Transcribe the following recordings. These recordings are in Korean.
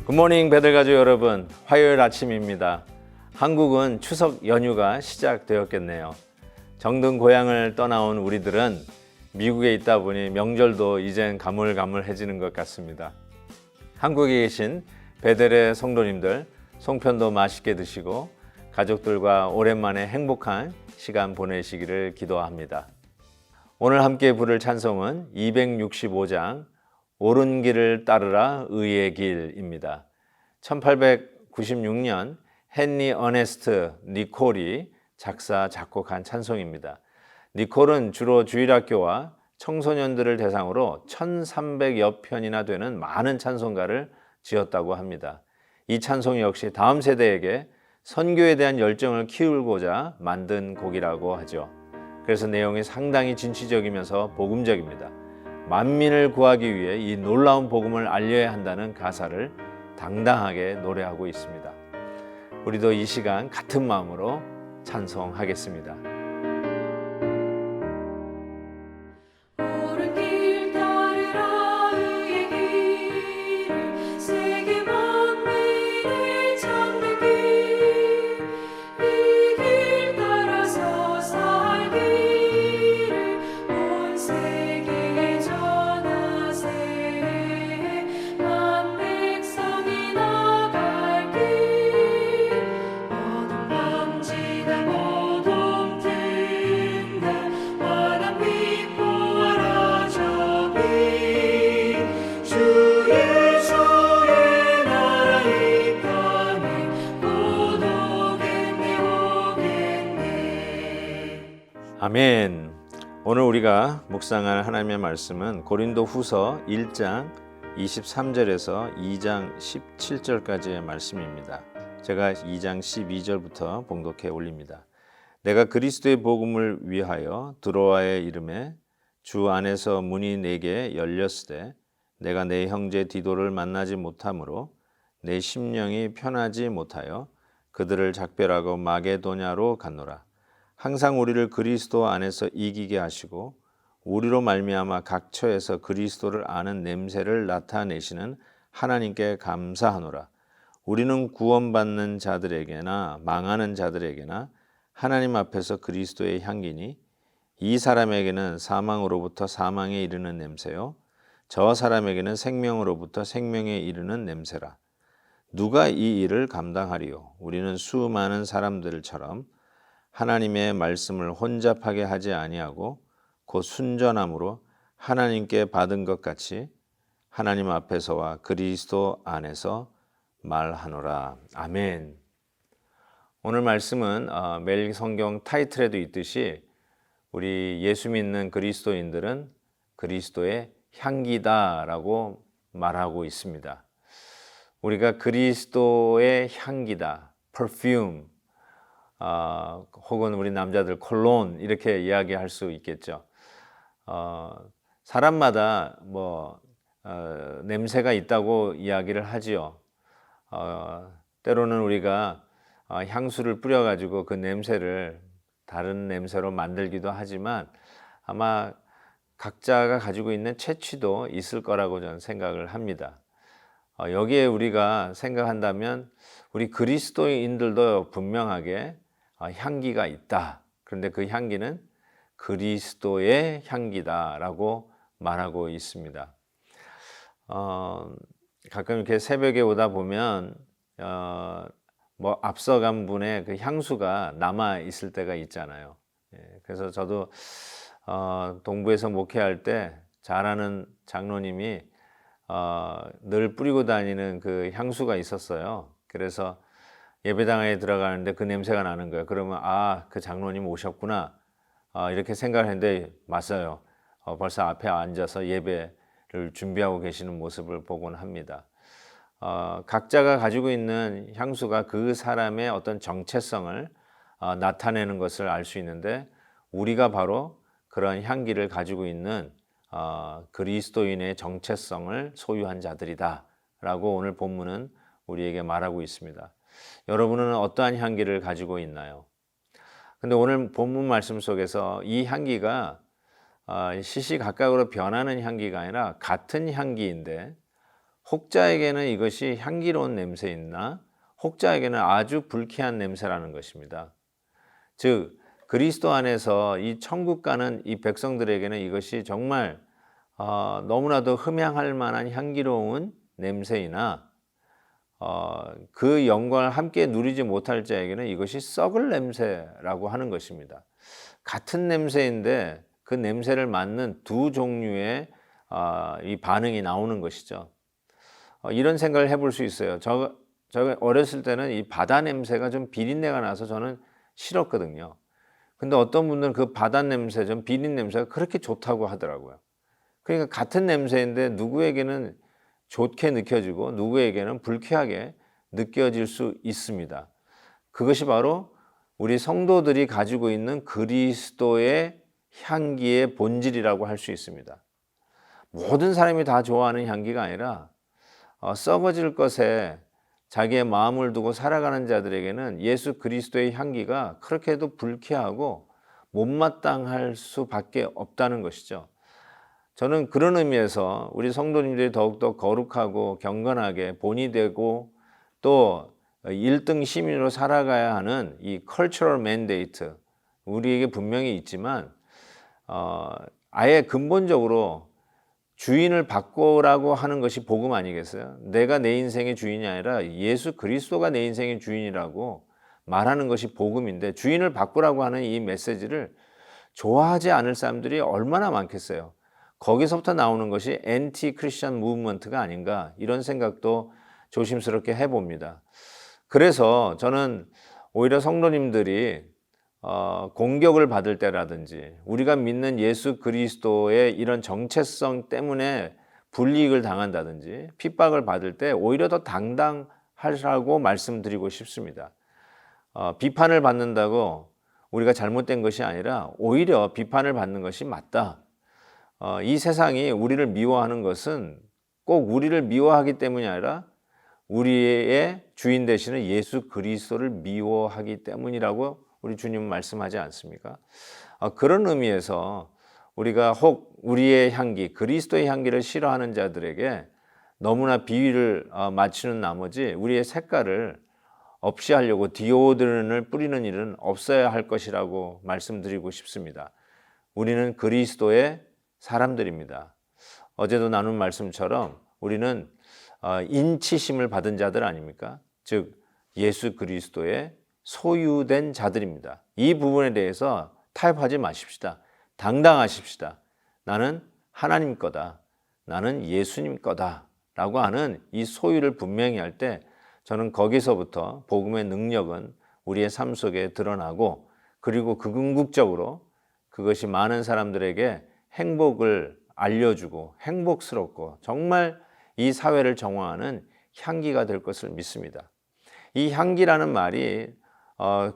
굿모닝 배들가족 여러분, 화요일 아침입니다. 한국은 추석 연휴가 시작되었겠네요. 정든 고향을 떠나온 우리들은 미국에 있다 보니 명절도 이젠 가물가물해지는 것 같습니다. 한국에 계신 베델의 성도님들, 송편도 맛있게 드시고 가족들과 오랜만에 행복한 시간 보내시기를 기도합니다. 오늘 함께 부를 찬송은 265장 옳은 길을 따르라 의의 길입니다. 1896년 헨리 어네스트 니콜이 작사, 작곡한 찬송입니다. 니콜은 주로 주일학교와 청소년들을 대상으로 1300여 편이나 되는 많은 찬송가를 지었다고 합니다. 이 찬송 역시 다음 세대에게 선교에 대한 열정을 키우고자 만든 곡이라고 하죠. 그래서 내용이 상당히 진취적이면서 복음적입니다. 만민을 구하기 위해 이 놀라운 복음을 알려야 한다는 가사를 당당하게 노래하고 있습니다. 우리도 이 시간 같은 마음으로 찬송하겠습니다. 아멘. 오늘 우리가 묵상할 하나님의 말씀은 고린도 후서 1장 23절에서 2장 17절까지의 말씀입니다. 제가 2장 12절부터 봉독해 올립니다. 내가 그리스도의 복음을 위하여 드로아의 이름에 주 안에서 문이 내게 열렸으되 내가 내 형제 디도를 만나지 못하므로 내 심령이 편하지 못하여 그들을 작별하고 마게도냐로 갔노라. 항상 우리를 그리스도 안에서 이기게 하시고 우리로 말미암아 각 처에서 그리스도를 아는 냄새를 나타내시는 하나님께 감사하노라. 우리는 구원받는 자들에게나 망하는 자들에게나 하나님 앞에서 그리스도의 향기니 이 사람에게는 사망으로부터 사망에 이르는 냄새요 저 사람에게는 생명으로부터 생명에 이르는 냄새라. 누가 이 일을 감당하리요? 우리는 수많은 사람들처럼 하나님의 말씀을 혼잡하게 하지 아니하고 곧 순전함으로 하나님께 받은 것 같이 하나님 앞에서와 그리스도 안에서 말하노라. 아멘. 오늘 말씀은 매일 성경 타이틀에도 있듯이 우리 예수 믿는 그리스도인들은 그리스도의 향기다라고 말하고 있습니다. 우리가 그리스도의 향기다, perfume, 혹은 우리 남자들 콜론 이렇게 이야기할 수 있겠죠. 사람마다 냄새가 있다고 이야기를 하지요. 때로는 우리가 향수를 뿌려가지고 그 냄새를 다른 냄새로 만들기도 하지만 아마 각자가 가지고 있는 체취도 있을 거라고 저는 생각을 합니다. 여기에 우리가 생각한다면 우리 그리스도인들도 분명하게 향기가 있다. 그런데 그 향기는 그리스도의 향기다라고 말하고 있습니다. 가끔 이렇게 새벽에 오다 보면 앞서간 분의 그 향수가 남아 있을 때가 있잖아요. 그래서 저도 동부에서 목회할 때 잘 아는 장로님이 늘 뿌리고 다니는 그 향수가 있었어요. 그래서 예배당에 들어가는데 그 냄새가 나는 거예요. 그러면 그 장로님 오셨구나 이렇게 생각을 했는데 맞아요. 벌써 앞에 앉아서 예배를 준비하고 계시는 모습을 보곤 합니다. 각자가 가지고 있는 향수가 그 사람의 어떤 정체성을 나타내는 것을 알 수 있는데 우리가 바로 그런 향기를 가지고 있는 그리스도인의 정체성을 소유한 자들이다 라고 오늘 본문은 우리에게 말하고 있습니다. 여러분은 어떠한 향기를 가지고 있나요? 근데 오늘 본문 말씀 속에서 이 향기가 시시각각으로 변하는 향기가 아니라 같은 향기인데 혹자에게는 이것이 향기로운 냄새이나 혹자에게는 아주 불쾌한 냄새라는 것입니다. 즉 그리스도 안에서 이 천국 가는 이 백성들에게는 이것이 정말 너무나도 흠향할 만한 향기로운 냄새이나 그 영광을 함께 누리지 못할 자에게는 이것이 썩을 냄새라고 하는 것입니다. 같은 냄새인데 그 냄새를 맡는 두 종류의 이 반응이 나오는 것이죠. 이런 생각을 해볼 수 있어요. 제가 어렸을 때는 이 바다 냄새가 좀 비린내가 나서 저는 싫었거든요. 근데 어떤 분들은 그 바다 냄새, 좀 비린 냄새가 그렇게 좋다고 하더라고요. 그러니까 같은 냄새인데 누구에게는 좋게 느껴지고 누구에게는 불쾌하게 느껴질 수 있습니다. 그것이 바로 우리 성도들이 가지고 있는 그리스도의 향기의 본질이라고 할 수 있습니다. 모든 사람이 다 좋아하는 향기가 아니라 썩어질 것에 자기의 마음을 두고 살아가는 자들에게는 예수 그리스도의 향기가 그렇게도 불쾌하고 못마땅할 수밖에 없다는 것이죠. 저는 그런 의미에서 우리 성도님들이 더욱더 거룩하고 경건하게 본이 되고 또 1등 시민으로 살아가야 하는 이 cultural mandate, 우리에게 분명히 있지만 아예 근본적으로 주인을 바꾸라고 하는 것이 복음 아니겠어요? 내가 내 인생의 주인이 아니라 예수 그리스도가 내 인생의 주인이라고 말하는 것이 복음인데, 주인을 바꾸라고 하는 이 메시지를 좋아하지 않을 사람들이 얼마나 많겠어요. 거기서부터 나오는 것이 엔티 크리스천 무브먼트가 아닌가, 이런 생각도 조심스럽게 해봅니다. 그래서 저는 오히려 성도님들이 공격을 받을 때라든지 우리가 믿는 예수 그리스도의 이런 정체성 때문에 불이익을 당한다든지 핍박을 받을 때 오히려 더 당당하라고 말씀드리고 싶습니다. 비판을 받는다고 우리가 잘못된 것이 아니라 오히려 비판을 받는 것이 맞다. 이 세상이 우리를 미워하는 것은 꼭 우리를 미워하기 때문이 아니라 우리의 주인 되시는 예수 그리스도를 미워하기 때문이라고 우리 주님은 말씀하지 않습니까? 그런 의미에서 우리가 혹 우리의 향기, 그리스도의 향기를 싫어하는 자들에게 너무나 비위를 맞추는 나머지 우리의 색깔을 없이 하려고 디오드렌을 뿌리는 일은 없어야 할 것이라고 말씀드리고 싶습니다. 우리는 그리스도의 사람들입니다. 어제도 나눈 말씀처럼 우리는 인치심을 받은 자들 아닙니까? 즉 예수 그리스도의 소유된 자들입니다. 이 부분에 대해서 타협하지 마십시다. 당당하십시다. 나는 하나님 거다. 나는 예수님 거다. 라고 하는 이 소유를 분명히 할 때 저는 거기서부터 복음의 능력은 우리의 삶 속에 드러나고, 그리고 그 궁극적으로 그것이 많은 사람들에게 행복을 알려주고 행복스럽고 정말 이 사회를 정화하는 향기가 될 것을 믿습니다. 이 향기라는 말이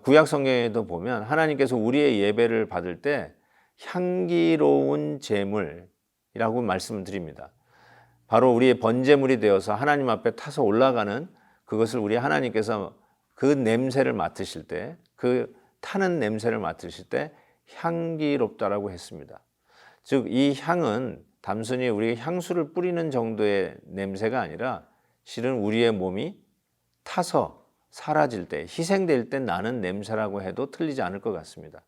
구약 성경에도 보면 하나님께서 우리의 예배를 받을 때 향기로운 제물이라고 말씀을 드립니다. 바로 우리의 번제물이 되어서 하나님 앞에 타서 올라가는 그것을 우리 하나님께서 그 냄새를 맡으실 때, 그 타는 냄새를 맡으실 때 향기롭다라고 했습니다. 즉 이 향은 단순히 우리가 향수를 뿌리는 정도의 냄새가 아니라 실은 우리의 몸이 타서 사라질 때, 희생될 때 나는 냄새라고 해도 틀리지 않을 것 같습니다.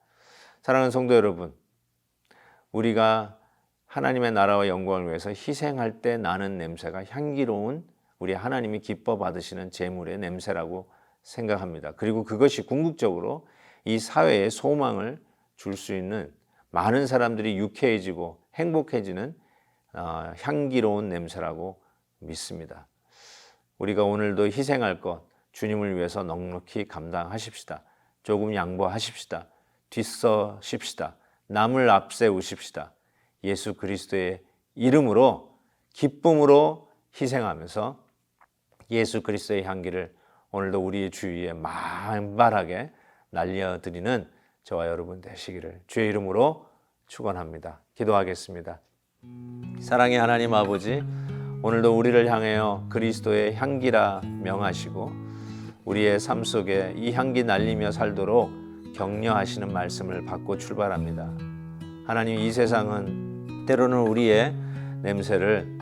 사랑하는 성도 여러분, 우리가 하나님의 나라와 영광을 위해서 희생할 때 나는 냄새가 향기로운 우리 하나님이 기뻐 받으시는 제물의 냄새라고 생각합니다. 그리고 그것이 궁극적으로 이 사회에 소망을 줄 수 있는, 많은 사람들이 유쾌해지고 행복해지는 향기로운 냄새라고 믿습니다. 우리가 오늘도 희생할 것 주님을 위해서 넉넉히 감당하십시다. 조금 양보하십시다. 뒤서십시다. 남을 앞세우십시다. 예수 그리스도의 이름으로 기쁨으로 희생하면서 예수 그리스도의 향기를 오늘도 우리의 주위에 만발하게 날려드리는 저와 여러분 되시기를 주의 이름으로 축원합니다. 기도하겠습니다. 사랑의 하나님 아버지, 오늘도 우리를 향하여 그리스도의 향기라 명하시고 우리의 삶 속에 이 향기 날리며 살도록 격려하시는 말씀을 받고 출발합니다. 하나님, 이 세상은 때로는 우리의 냄새를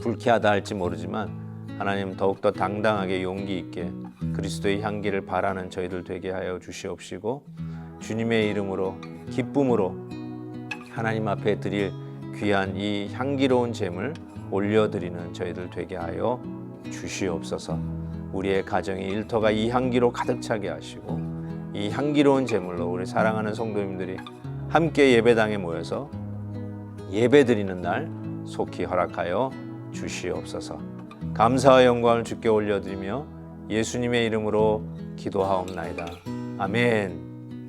불쾌하다 할지 모르지만 하나님 더욱더 당당하게 용기 있게 그리스도의 향기를 바라는 저희들 되게 하여 주시옵시고 주님의 이름으로 기쁨으로 하나님 앞에 드릴 귀한 이 향기로운 제물 올려드리는 저희들 되게 하여 주시옵소서. 우리의 가정의 일터가 이 향기로 가득 차게 하시고 이 향기로운 제물로 우리 사랑하는 성도님들이 함께 예배당에 모여서 예배드리는 날 속히 허락하여 주시옵소서. 감사와 영광을 주께 올려드리며 예수님의 이름으로 기도하옵나이다. 아멘.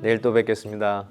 내일 또 뵙겠습니다.